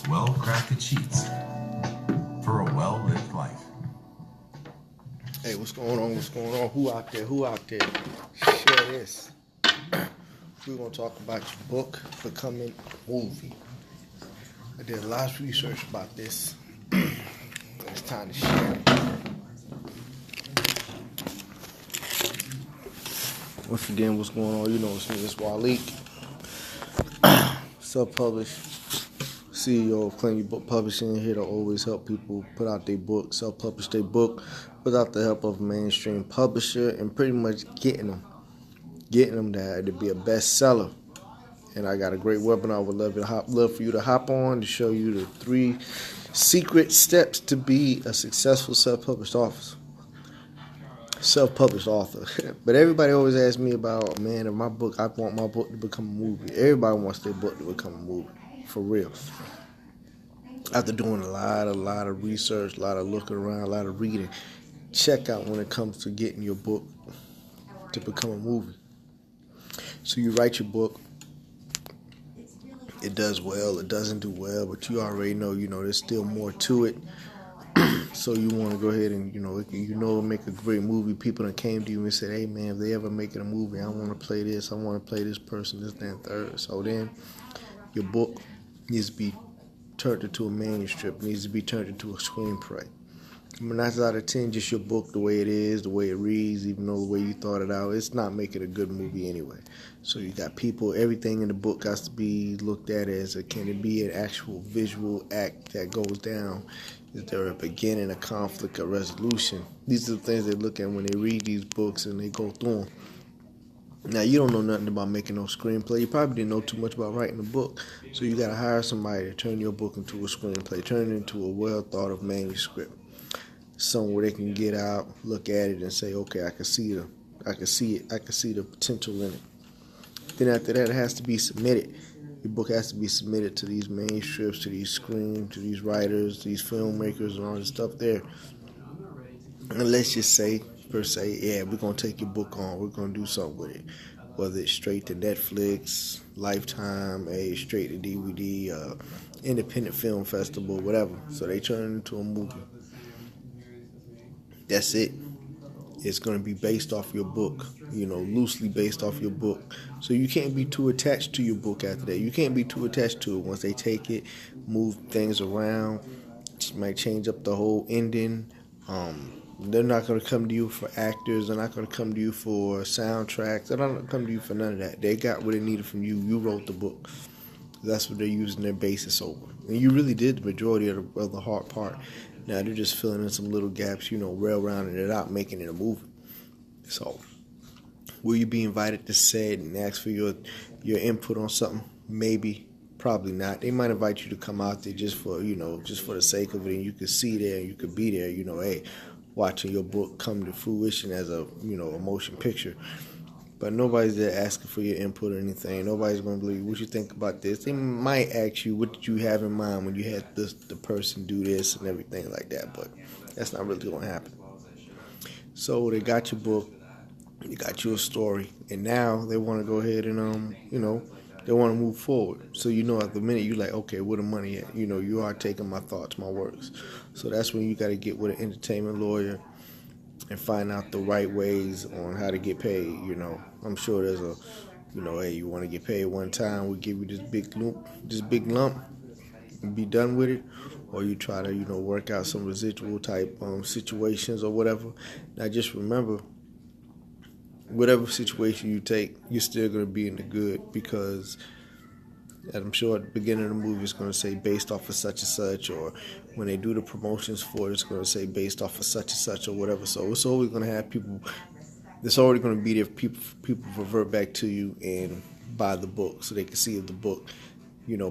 well-crafted sheets for a well-lived life. Hey, what's going on? What's going on? Who out there? Who out there? Share this. We're going to talk about your book becoming a movie. I did a lot of research about this. It's time to share it. Once again, what's going on? You know it's me, it's Waleek. Self-published, CEO of Claim Your Book Publishing, here to always help people put out their book, self-publish their book without the help of a mainstream publisher, and pretty much getting them to be a bestseller. And I got a great webinar I would love for you to hop on to show you the 3 secret steps to be a successful self-published author. But everybody always asks me about, man, if my book, I want my book to become a movie. Everybody wants their book to become a movie, for real. After doing a lot of research, a lot of looking around, a lot of reading, check out when it comes to getting your book to become a movie. So you write your book, it does well, it doesn't do well, but you already know, there's still more to it. So you want to go ahead and, make a great movie. People that came to you and said, hey, man, if they ever make it a movie, I want to play this. I want to play this person, this, that, and third. So then your book needs to be turned into a manuscript, needs to be turned into a screenplay. 9 out of 10, just your book, the way it is, the way it reads, even though the way you thought it out, it's not making a good movie anyway. So you got people, everything in the book has to be looked at as, can it be an actual visual act that goes down? Is there a beginning, a conflict, a resolution? These are the things they look at when they read these books and they go through them. Now, you don't know nothing about making no screenplay. You probably didn't know too much about writing a book. So you got to hire somebody to turn your book into a screenplay, turn it into a well-thought-of manuscript. Somewhere they can get out, look at it, and say, okay, I can see the potential in it. Then after that, it has to be submitted. Your book has to be submitted to these manuscripts, to these writers, these filmmakers, and all this stuff there. And let's just say, per se, yeah, we're going to take your book on. We're going to do something with it. Whether it's straight to Netflix, Lifetime, straight to DVD, independent film festival, whatever. So they turn it into a movie. That's it. It's going to be based off your book, loosely based off your book. So you can't be too attached to your book after that. You can't be too attached to it. Once they take it, move things around, might change up the whole ending. They're not going to come to you for actors. They're not going to come to you for soundtracks. They're not going to come to you for none of that. They got what they needed from you. You wrote the book. That's what they're using their basis over. And you really did the majority of the hard part. Now they're just filling in some little gaps, rail rounding it out, making it a movie. So, will you be invited to set and ask for your input on something? Maybe, probably not. They might invite you to come out there just for the sake of it, and you could see there, you could be there, hey, watching your book come to fruition as a motion picture. But nobody's there asking for your input or anything. Nobody's going to believe what you think about this. They might ask you, what did you have in mind when you had the person do this and everything like that. But that's not really going to happen. So they got your book. They got you a story. And now they want to go ahead and, they want to move forward. So, at the minute you're like, okay, where the money at? You are taking my thoughts, my words. So that's when you got to get with an entertainment lawyer and find out the right ways on how to get paid. I'm sure there's hey, you want to get paid one time, we'll give you this big lump, and be done with it, or you try to work out some residual type situations or whatever. Now just remember, whatever situation you take, you're still going to be in the good, because I'm sure at the beginning of the movie it's going to say based off of such and such, or when they do the promotions for it, it's going to say based off of such and such or whatever. So it's always going to have people, it's already going to be there, people revert back to you and buy the book so they can see if the book,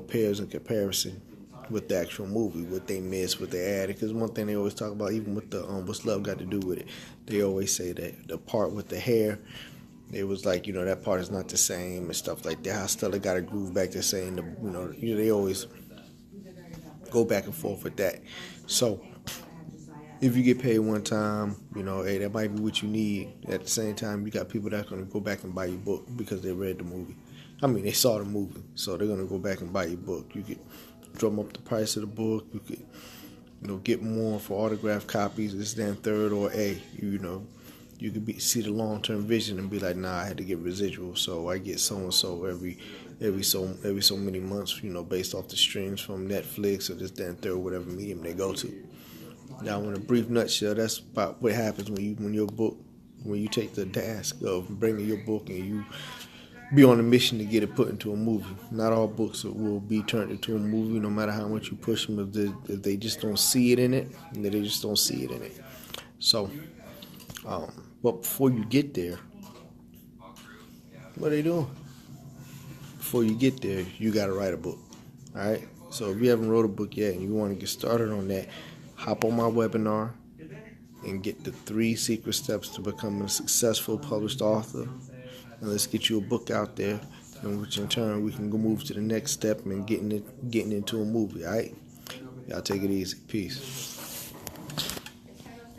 pairs in comparison with the actual movie, what they missed, what they added. Because one thing they always talk about, even with the What's Love Got to Do with It, they always say that the part with the hair, it was like, that part is not the same and stuff like that. How Stella got a groove back to saying, they always go back and forth with that. So if you get paid one time, hey, that might be what you need. At the same time, you got people that's going to go back and buy your book because they read the movie. They saw the movie, so they're going to go back and buy your book. You get drum up the price of the book. You could, get more for autographed copies, this, that, and third, or you could see the long-term vision and be like, nah, I had to get residual, so I get so and so every so many months, based off the streams from Netflix or this, that, and third, whatever medium they go to. Now, in a brief nutshell, that's about what happens when you take the task of bringing your book and you be on a mission to get it put into a movie. Not all books will be turned into a movie, no matter how much you push them. If they just don't see it in it, they just don't see it in it. So, but before you get there, what are they doing? Before you get there, you got to write a book. All right? So if you haven't wrote a book yet and you want to get started on that, hop on my webinar and get the 3 secret steps to becoming a successful published author. And let's get you a book out there, in which in turn we can go move to the next step and getting into a movie. All right? Y'all take it easy. Peace.